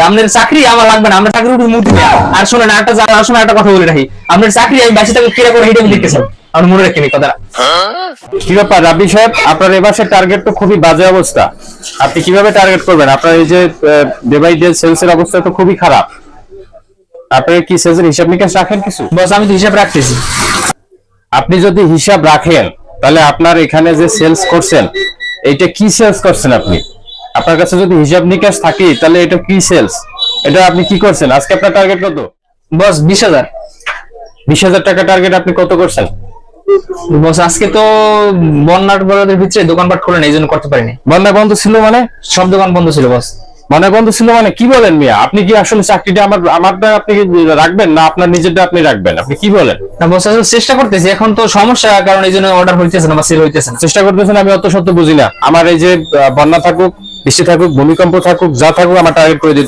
আপনার চাকরি আমার লাগবে না, আমরা চাকরির উপর মুক্তি দেয়। আর শোনেন একটা জানার সময় একটা কথা বলে রাখি, আপনার চাকরি আমি বেঁচে থাকলে কিরা করে হিটে দেখতে চাই, আপনি মনে রাখেন এই কথাটা। কি ব্যাপার রাব্বি সাহেব, আপনার এবারের টার্গেট তো খুবই বাজে অবস্থা। আপনি কিভাবে টার্গেট করবেন? আপনার এই যে ডে বাই ডে সেলস এর অবস্থা তো খুবই খারাপ। আপনি কি সেলসের হিসাব নিকাশ রাখেন কিছু? বস আমি তো হিসাব রাখতেছি। আপনি যদি হিসাব রাখেন তাহলে আপনার এখানে যে সেলস করছেন এইটা কি সেলস করছেন আপনি? আপনার কাছে যদি হিসাব নিকাশ থাকে তাহলে এটা কি সেলস? এটা আপনি কি করছেন? আজকে আপনার টার্গেট কত? বস 20,000। 20,000 টাকা টার্গেট আপনি কত করছেন? বস আজকে তো বন্যার বরাদের ভিতরে দোকানপাট খোলেন, এই জন্য করতে পারিনি। বন্যা বন্ধ ছিল মানে? সব দোকান বন্ধ ছিল বস। বন্যা বন্ধ ছিল মানে কি বলেন মিয়া? আপনি কি আসলে চাকরিটা আমারটা আপনি রাখবেন না আপনার নিজেরটা আপনি রাখবেন? আপনি কি বলেন? না বস আসলে চেষ্টা করতেছি, এখন তো সমস্যা, কারণ এই জন্য অর্ডার হইতেছে না বা সেল হইতেছে না। চেষ্টা করতেছেন, আমি অত সত্য বুঝি না। আমার এই যে বন্যা থাকুক, বৃষ্টি থাকুক, ভূমিকম্প থাকুক, যা থাকুক আমার টার্গেট করে দিতে